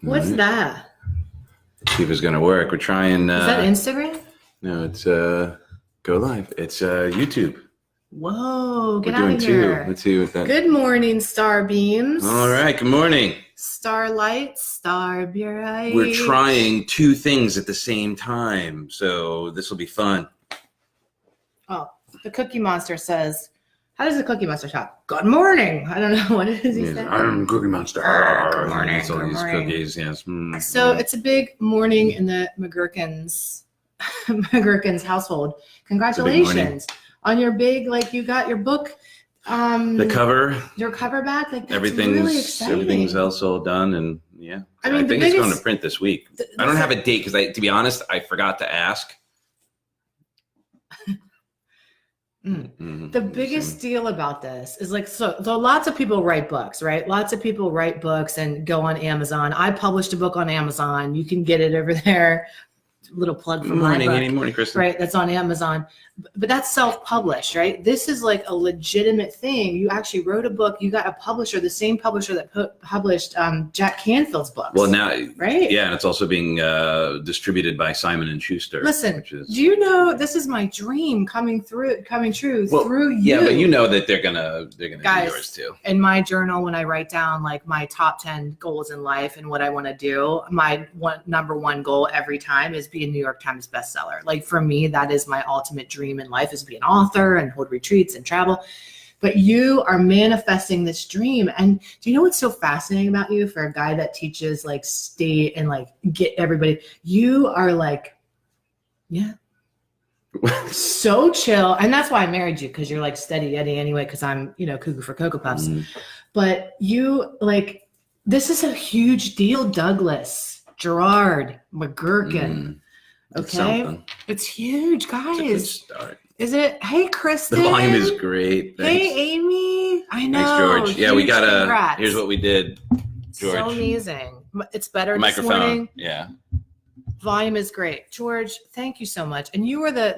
What's that? See if it's going to work. We're trying. Is that Instagram? No, it's Go Live. It's YouTube. Whoa, get We're out doing of here. two. Let's see what that. Good morning, star beams. All right. Good morning. Starlight, star bright. We're trying two things at the same time, so this will be fun. Oh, the Cookie Monster says, how does the Cookie Monster talk? Good morning. I don't know. What does he say? I'm Cookie Monster. Good morning. It's all Good these morning. cookies, yes. So it's a big morning in the McGurkins household. Congratulations on your big, like you got your book. The cover. Your cover back. Like that's everything's really exciting. Everything's else all done, and yeah. I mean, I think it's going to print this week. I don't have a date because to be honest, I forgot to ask. The biggest deal about this is like, so lots of people write books, right? Lots of people write books and go on Amazon. I published a book on Amazon. You can get it over there. Little plug for my book. Good morning, Kristen. Right, that's on Amazon. But that's self-published, right? This is like a legitimate thing. You actually wrote a book. You got a publisher, the same publisher that published Jack Canfield's books. Well, now, right? Yeah, and it's also being distributed by Simon & Schuster. Listen, do you know this is my dream coming true through you? Yeah, but you know that they're gonna do yours too. In my journal, when I write down like my top 10 goals in life and what I want to do, my number one goal every time is be a New York Times bestseller. Like for me, that is my ultimate dream in life, is to be an author and hold retreats and travel. But you are manifesting this dream. And do you know what's so fascinating about you for a guy that teaches like state and like get everybody? You are like, yeah, so chill. And that's why I married you, because you're like steady Eddie anyway, because I'm, cuckoo for Cocoa Puffs. But you like, this is a huge deal, Douglas, Gerard, McGurkin. Okay, it's huge, guys. It's a good start. Is it? Hey, Kristen. The volume is great. Thanks. Hey, Amy. I know. Thanks, George. Yeah, we got congrats. Here's what we did, George. So amazing. It's better Microphone. This morning. Yeah. Volume is great, George. Thank you so much. And you were the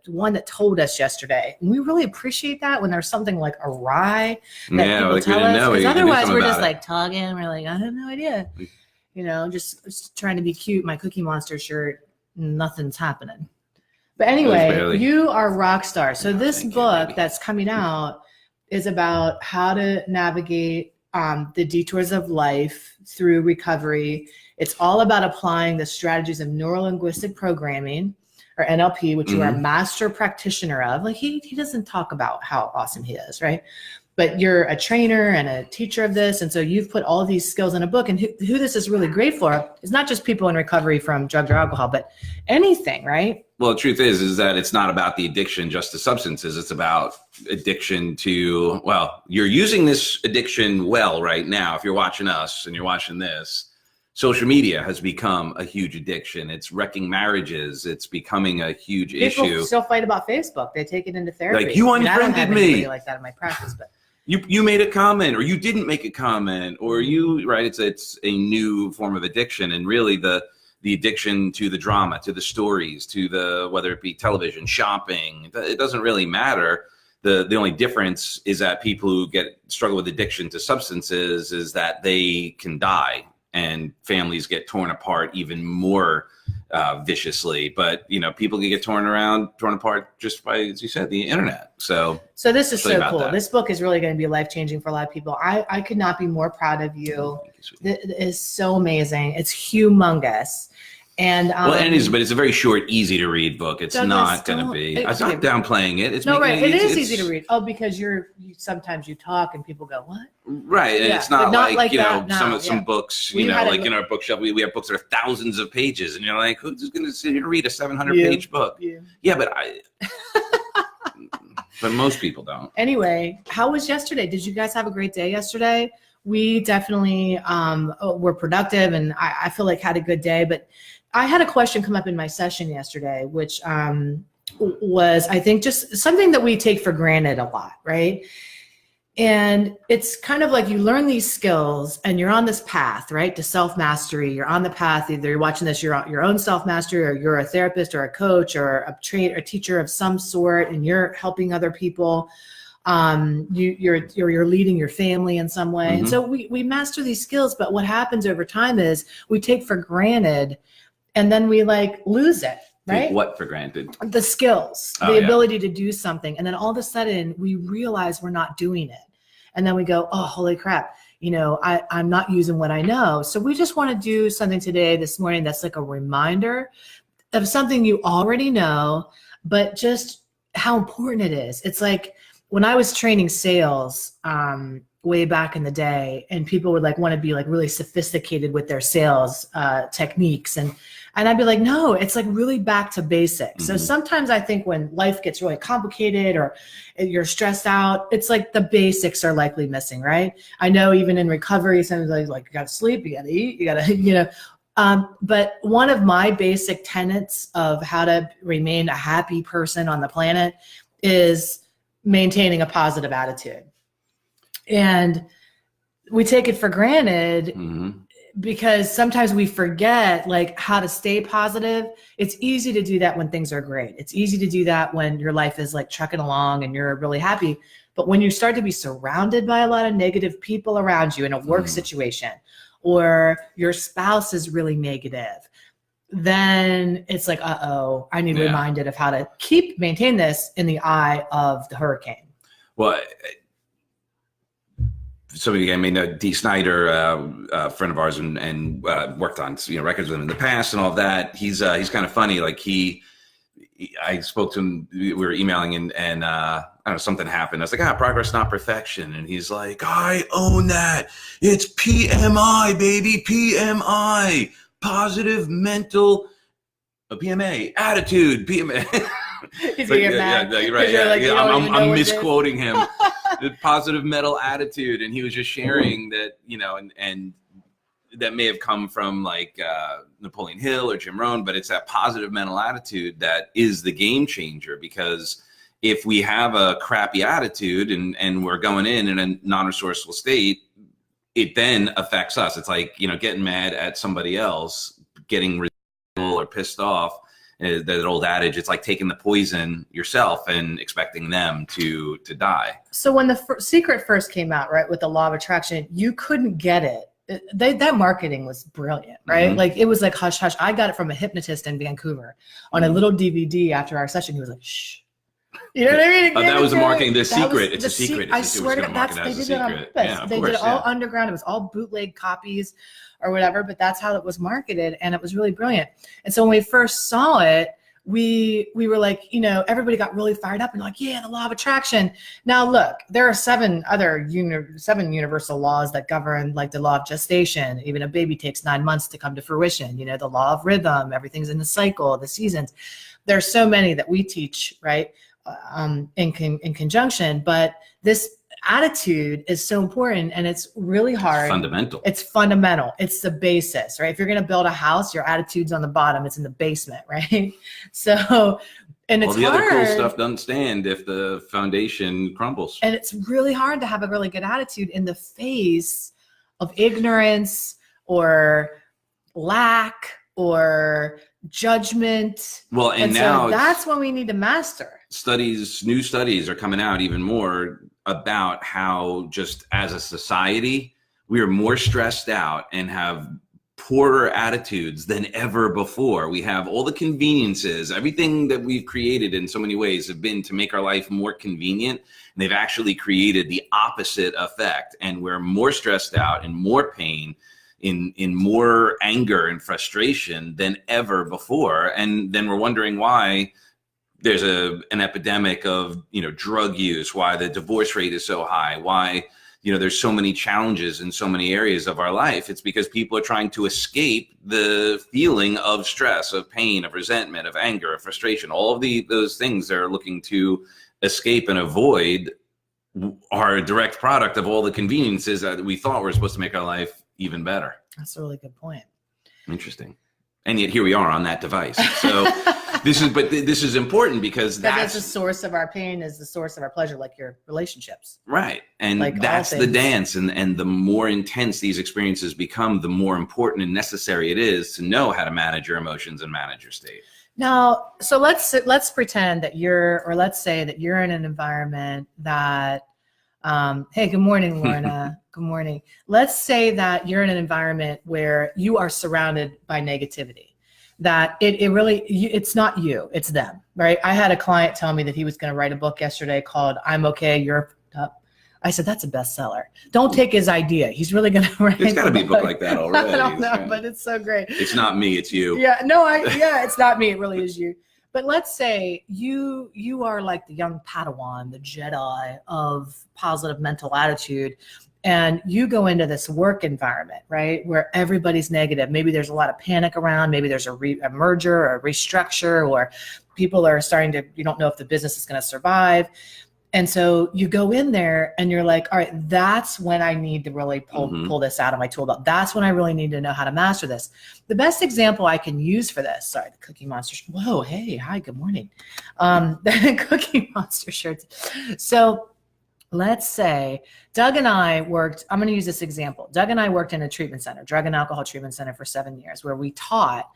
one that told us yesterday, and we really appreciate that when there's something like awry that people tell us. Because otherwise, we're just like talking. We're like, I have no idea. Just trying to be cute. My Cookie Monster shirt, nothing's happening. But anyway, you are a rock star. So this book that's coming out is about how to navigate the detours of life through recovery. It's all about applying the strategies of neuro-linguistic programming, or NLP, which you are a master practitioner of. Like he doesn't talk about how awesome he is, right? But you're a trainer and a teacher of this. And so you've put all of these skills in a book. And who this is really great for is not just people in recovery from drugs or alcohol, but anything, right? Well, the truth is that it's not about the addiction just to substances. It's about addiction to, well, you're using this addiction well right now. If you're watching us and you're watching this, social media has become a huge addiction. It's wrecking marriages. It's becoming a huge issue. People still fight about Facebook. They take it into therapy. Like, you unfriended me. Like that in my practice, but you made a comment, or you didn't make a comment, or it's a new form of addiction. And really the addiction to the drama, to the stories, to the, whether it be television, shopping, it doesn't really matter. The only difference is that people who struggle with addiction to substances is that they can die, and families get torn apart even more viciously. But people can get torn apart just by, as you said, the internet. So this is so cool. This book is really going to be life-changing for a lot of people. I could not be more proud of you. It is so amazing. It's humongous. And it is, but it's a very short, easy to read book. It's not going to be. I'm not downplaying it. It is easy to read. Oh, because sometimes you talk and people go, what? Right, and it's not like some books. Like in our bookshelf, we have books that are thousands of pages, and you're like, who's going to sit here and read a 700-page book? Yeah, but but most people don't. Anyway, how was yesterday? Did you guys have a great day yesterday? We definitely were productive, and I feel like had a good day. But I had a question come up in my session yesterday, which was, I think, just something that we take for granted a lot, right? And it's kind of like you learn these skills and you're on this path, right, to self-mastery. You're on the path, either you're watching this, you're your own self-mastery, or you're a therapist or a coach or a teacher of some sort, and you're helping other people. You're leading your family in some way. And so we master these skills, but what happens over time is we take for granted and then we like lose it. Right? Take what for granted? The skills, the ability to do something. And then all of a sudden we realize we're not doing it. And then we go, oh, holy crap. I'm not using what I know. So we just want to do something today, this morning, that's like a reminder of something you already know, but just how important it is. It's like when I was training sales way back in the day, and people would like want to be like really sophisticated with their sales techniques. And I'd be like, no, it's like really back to basics. So sometimes I think when life gets really complicated or you're stressed out, it's like the basics are likely missing, right? I know even in recovery, sometimes like you got to sleep, you got to eat, you got to, but one of my basic tenets of how to remain a happy person on the planet is maintaining a positive attitude. And we take it for granted because sometimes we forget like how to stay positive. It's easy to do that when things are great. It's easy to do that when your life is like trucking along and you're really happy. But when you start to be surrounded by a lot of negative people around you in a work situation, or your spouse is really negative, then it's like, uh-oh, I need reminded of how to maintain this in the eye of the hurricane. Well, somebody, I mean, Dee Snyder, a friend of ours, and worked on records with him in the past and all of that. He's kind of funny. Like I spoke to him. We were emailing, and I don't know, something happened. I was like, progress, not perfection. And he's like, I own that. It's PMI, baby, PMI, positive mental, PMA, attitude, PMA. He's like, mad. Yeah, right. Yeah, like, I'm misquoting him. The positive mental attitude, and he was just sharing that, and that may have come from like Napoleon Hill or Jim Rohn, but it's that positive mental attitude that is the game changer. Because if we have a crappy attitude and we're going in a non-resourceful state, it then affects us. It's like, getting mad at somebody else, getting resentful or pissed off. That old adage, it's like taking the poison yourself and expecting them to die. So when the secret first came out, right, with the law of attraction, you couldn't get it. That marketing was brilliant, right? Like it was like hush hush. I got it from a hypnotist in Vancouver on a little DVD after our session. He was like, shh. You know what I mean? That was the marketing. The secret. It's a secret. I swear to God, they did it on purpose. They did it all underground. It was all bootleg copies or whatever, but that's how it was marketed, and it was really brilliant. And so when we first saw it, we were like, everybody got really fired up and like, yeah, the law of attraction. Now look, there are seven universal laws that govern, like the law of gestation. Even a baby takes 9 months to come to fruition. The law of rhythm, everything's in the cycle, the seasons. There's so many that we teach, right? In conjunction, but this attitude is so important, and it's really hard. It's fundamental. It's the basis, right? If you're going to build a house, your attitude's on the bottom. It's in the basement, right? So, and it's the hard. Other cool stuff doesn't stand if the foundation crumbles. And it's really hard to have a really good attitude in the face of ignorance or lack or judgment. Well, and now so that's when we need to master. New studies are coming out even more about how just as a society, we are more stressed out and have poorer attitudes than ever before. We have all the conveniences, everything that we've created in so many ways have been to make our life more convenient. And they've actually created the opposite effect. And we're more stressed out and more pain, in more anger and frustration than ever before. And then we're wondering why there's an epidemic of, drug use, why the divorce rate is so high, why, there's so many challenges in so many areas of our life. It's because people are trying to escape the feeling of stress, of pain, of resentment, of anger, of frustration. All of those things they're looking to escape and avoid are a direct product of all the conveniences that we thought were supposed to make our life even better. That's a really good point. Interesting. And yet here we are on that device. So this is important because that's the source of our pain, is the source of our pleasure, like your relationships. Right. And like that's the dance. And the more intense these experiences become, the more important and necessary it is to know how to manage your emotions and manage your state. Now, so let's pretend that let's say that you're in an environment that, hey, good morning, Lorna. Good morning. Let's say that you're in an environment where you are surrounded by negativity, that it's not you, it's them, right? I had a client tell me that he was going to write a book yesterday called I'm Okay, You're Up. I said, that's a bestseller. Don't take his idea. He's really going to write. There's got to be a book like that already. I don't know, but it's so great. It's not me, it's you. Yeah, it's not me. It really is you. But let's say you are like the young Padawan, the Jedi of positive mental attitude, and you go into this work environment, right, where everybody's negative. Maybe there's a lot of panic around. Maybe there's a merger or a restructure, or people are you don't know if the business is going to survive. And so you go in there and you're like, all right, that's when I need to really pull this out of my tool belt. That's when I really need to know how to master this. The best example I can use for this, sorry, the Cookie Monster. Whoa, hey, hi, good morning. The Cookie Monster shirts. So let's say Doug and I worked, I'm going to use this example. Doug and I worked in a treatment center, drug and alcohol treatment center for 7 years, where we taught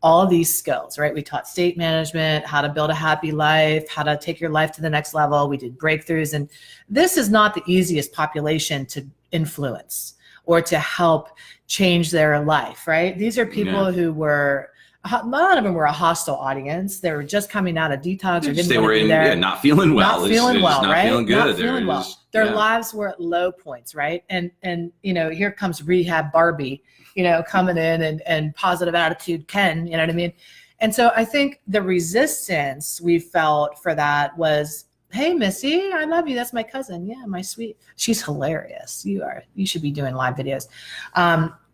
all of these skills, right? We taught state management, how to build a happy life, how to take your life to the next level. We did breakthroughs. And this is not the easiest population to influence or to help change their life, right? These are people who were, none of them were a hostile audience. They were just coming out of detox or didn't want to be there. Not feeling well. Not feeling well, not right? Feeling good. Not feeling well. Their lives were at low points, right? And here comes rehab Barbie, coming in and positive attitude Ken, you know what I mean? And so I think the resistance we felt for that was, hey, Missy, I love you. That's my cousin. Yeah, my sweet. She's hilarious. You should be doing live videos.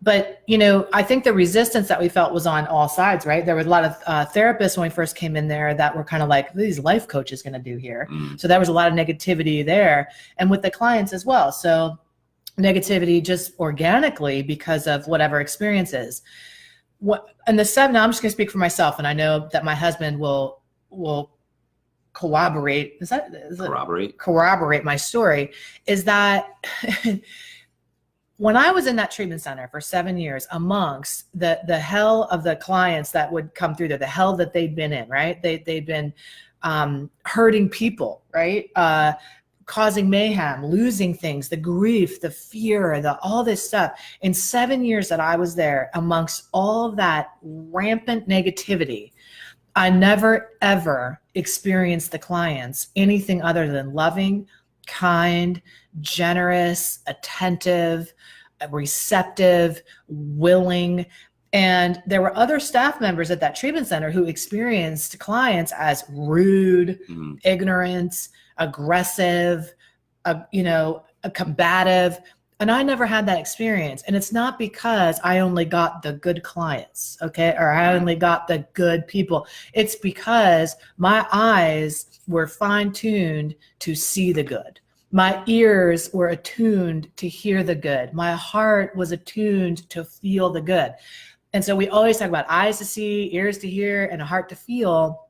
But, I think the resistance that we felt was on all sides, right? There was a lot of therapists when we first came in there that were kind of like, what are these life coaches going to do here? So there was a lot of negativity there, and with the clients as well. So negativity just organically because of whatever experiences. Now I'm just going to speak for myself, and I know that my husband will corroborate. Corroborate my story. Is that when I was in that treatment center for 7 years, amongst the hell of the clients that would come through there, the hell that they'd been in, right? They'd been hurting people, right? Causing mayhem, losing things, the grief, the fear, all this stuff. In 7 years that I was there, amongst all of that rampant negativity, I never, ever experienced the clients anything other than loving, kind, generous, attentive, receptive, willing. And there were other staff members at that treatment center who experienced clients as rude, ignorant, aggressive, combative. And I never had that experience. And it's not because I only got the good clients, okay? Or I only got the good people. It's because my eyes were fine-tuned to see the good. My ears were attuned to hear the good. My heart was attuned to feel the good. And so we always talk about eyes to see, ears to hear, and a heart to feel.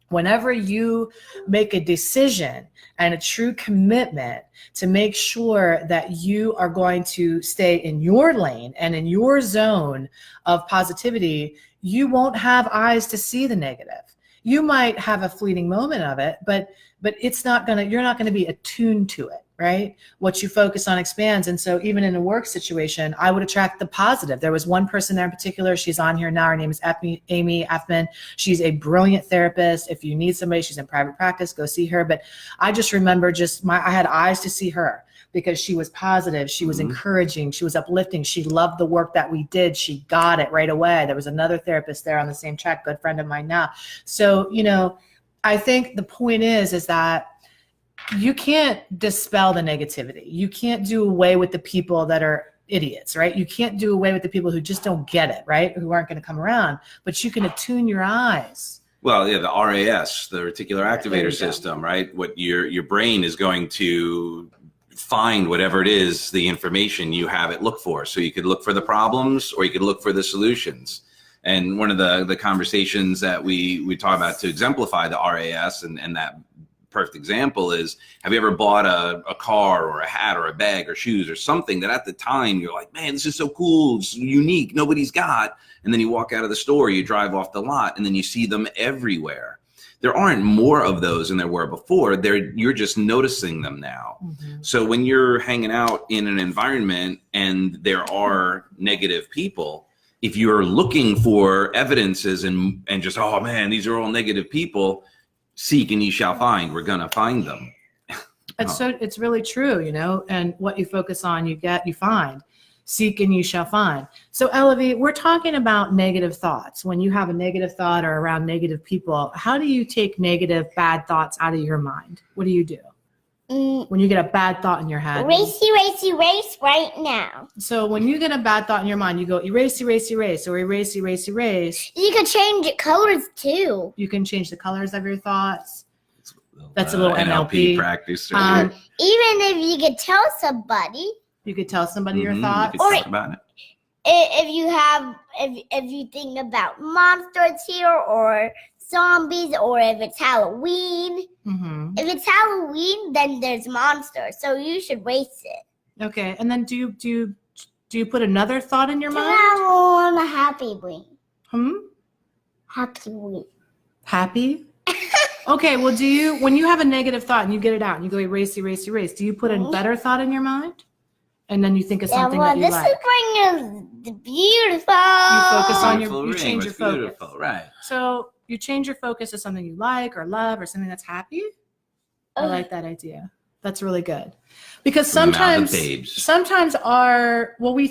Whenever you make a decision and a true commitment to make sure that you are going to stay in your lane and in your zone of positivity, you won't have eyes to see the negative. You might have a fleeting moment of it, but you're not going to be attuned to it, right? What you focus on expands. And so even in a work situation, I would attract the positive. There was one person there in particular. She's on here now. Her name is Amy Effman. She's a brilliant therapist. If you need somebody, she's in private practice, go see her. But I just remember I had eyes to see her because she was positive. She was encouraging. She was uplifting. She loved the work that we did. She got it right away. There was another therapist there on the same track, good friend of mine now. So, I think the point is that you can't dispel the negativity. You can't do away with the people that are idiots, right? You can't do away with the people who just don't get it, right? Who aren't going to come around, but you can attune your eyes. Well, yeah, the RAS, the reticular activator system, right? What your brain is going to find whatever it is, the information you have it look for. So you could look for the problems or you could look for the solutions. And one of the conversations that we talk about to exemplify the RAS and that perfect example is, have you ever bought a car or a hat or a bag or shoes or something that at the time you're like, man, this is so cool, it's unique, nobody's got. And then you walk out of the store, you drive off the lot, and then you see them everywhere. There aren't more of those than there were before. You're just noticing them now. Mm-hmm. So when you're hanging out in an environment and there are negative people, if you're looking for evidences and just, oh man, these are all negative people, seek and ye shall find. We're going to find them. It's really true, and what you focus on, you find. Seek and you shall find. So Elavie, we're talking about negative thoughts. When you have a negative thought or around negative people, how do you take negative, bad thoughts out of your mind? What do you do? When you get a bad thought in your head. Race right now. So when you get a bad thought in your mind, you go erase, erase, erase, or erase, erase, erase. You can change the colors too. You can change the colors of your thoughts. That's a little NLP practice. Even if you could tell somebody. You could tell somebody your thoughts. You could talk about it. If you think about monsters here or zombies, or if it's Halloween. Mm-hmm. If it's Halloween, then there's monsters, so you should race it. Okay, and then do you put another thought in your mind? On a happy week. Happy week. Happy? Okay, well, when you have a negative thought and you get it out and you go erase, erase, erase, do you put a better thought in your mind? And then you think of something that you like. This is beautiful. You focus on you change your focus. Beautiful, right. So you change your focus to something you like or love or something that's happy. I like that idea. That's really good. Because sometimes we've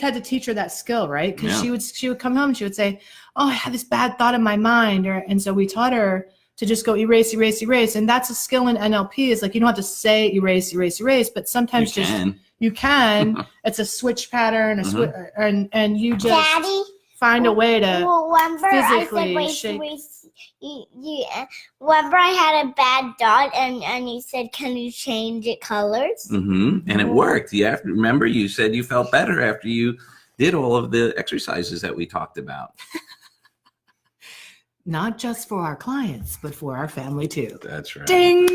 had to teach her that skill, right? Because she would come home and she would say, oh, I had this bad thought in my mind. And so we taught her to just go erase, erase, erase. And that's a skill in NLP, is like, you don't have to say erase, erase, erase, but sometimes you can. It's a switch pattern, and you just Daddy, find a way to physically remember I had a bad thought and you said, can you change it colors? Mm-hmm. And it worked. Remember, you said you felt better after you did all of the exercises that we talked about. Not just for our clients, but for our family too. That's right. Ding!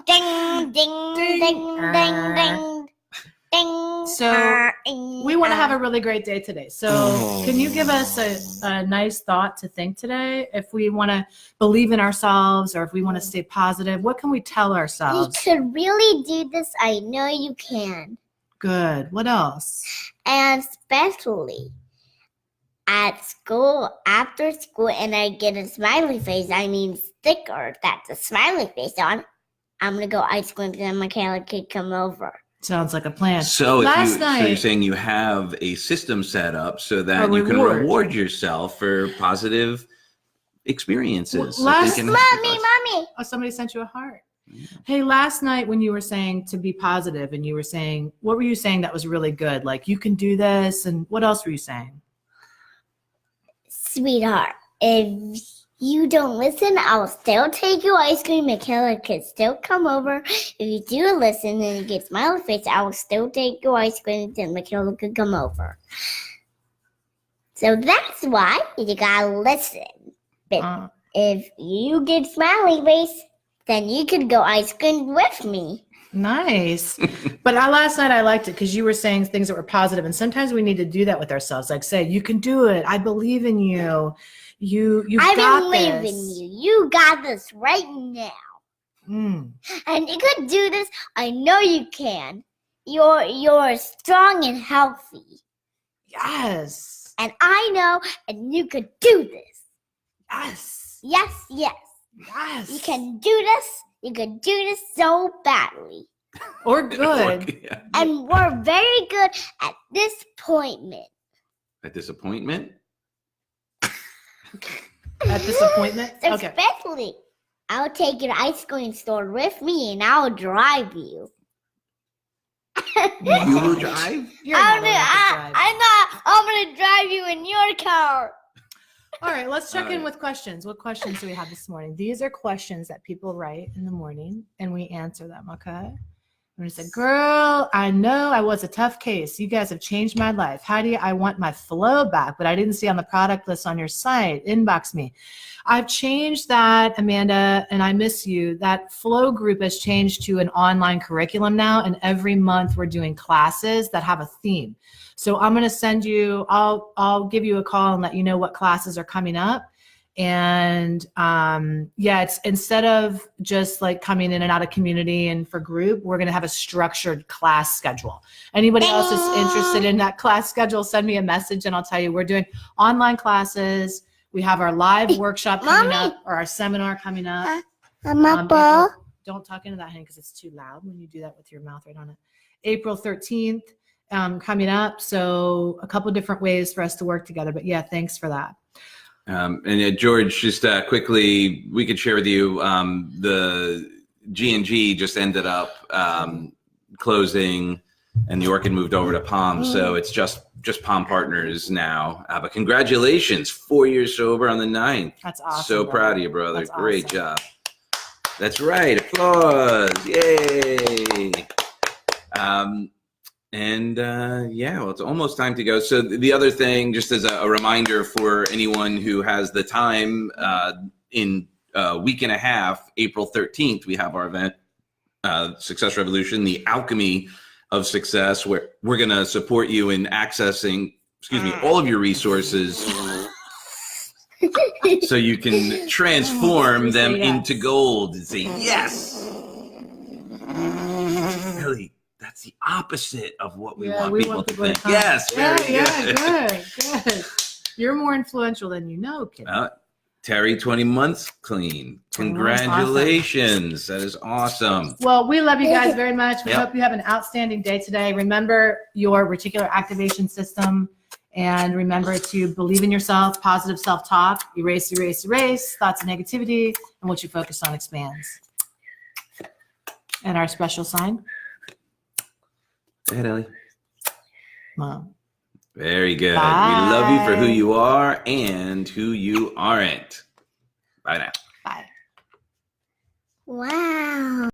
Ding, ding, ding, ding, ding, ding. So we want to have a really great day today. So can you give us a nice thought to think today? If we want to believe in ourselves, or if we want to stay positive, what can we tell ourselves? You could really do this. I know you can. Good. What else? And especially at school, after school, and I get a smiley face, sticker that's a smiley face on, I'm going to go ice cream and Michaela could come over. Sounds like a plan. So you're saying you have a system set up so that you can reward yourself for positive experiences. Mommy. Oh, somebody sent you a heart. Yeah. Hey, last night when you were saying to be positive, and you were saying, what were you saying that was really good? Like, you can do this, and what else were you saying? Sweetheart, if you don't listen, I'll still take you ice cream. Michaela could still come over. If you do listen and you get smiley face, I will still take you ice cream. Then Michaela could come over. So that's why you gotta listen. But if you get smiley face, then you could go ice cream with me. Nice. But last night I liked it because you were saying things that were positive, and sometimes we need to do that with ourselves. Like, say, you can do it. I believe in you. I believe in you. You got this right now. And you could do this. I know you can. You're strong and healthy. Yes. And I know, and you could do this. Yes. Yes, yes. Yes. You can do this. You could do this so badly. Or good. Yeah. And we're very good at disappointment. At disappointment? At disappointment? Okay. Especially, I'll take you to ice cream store with me and I'll drive you. You will drive? I'm going to drive you in your car. All right, let's check in with questions. What questions do we have this morning? These are questions that people write in the morning, and we answer them, okay? And he said, girl, I know I was a tough case. You guys have changed my life. Heidi, I want my flow back, but I didn't see on the product list on your site. Inbox me. I've changed that, Amanda, and I miss you. That flow group has changed to an online curriculum now, and every month we're doing classes that have a theme. So I'm going to send you, I'll give you a call and let you know what classes are coming up. And yeah, it's instead of just like coming in and out of community and for group, we're going to have a structured class schedule. Anybody else is interested in that class schedule, send me a message and I'll tell you. We're doing online classes. We have our live workshop coming up, or our seminar coming up. Don't talk into that, honey, because it's too loud when you do that with your mouth right on it. April 13th coming up. So a couple of different ways for us to work together. But yeah, thanks for that. And George, just quickly, we could share with you the G&G just ended up closing, and the orchid moved over to Palm, so it's just Palm Partners now. But congratulations, 4 years sober on the 9th. That's awesome. So brother. proud of you, brother. That's Great awesome. job. That's right. Applause. Yay. Yeah, well, it's almost time to go. So the other thing, just as a reminder for anyone who has the time, in a week and a half, April 13th, we have our event, Success Revolution, the Alchemy of Success, where we're going to support you in accessing, all of your resources so you can transform them into gold and say, yes. Really? That's the opposite of what we want people to think. Yes, Good. You're more influential than you know, kid. Terry, 20 months clean. Congratulations. Awesome. That is awesome. Well, we love you guys very much. We hope you have an outstanding day today. Remember your reticular activation system, and remember to believe in yourself, positive self-talk, erase thoughts of negativity, and what you focus on expands. And our special sign. Go ahead, Ellie. Mom. Very good. Bye. We love you for who you are and who you aren't. Bye now. Bye. Wow.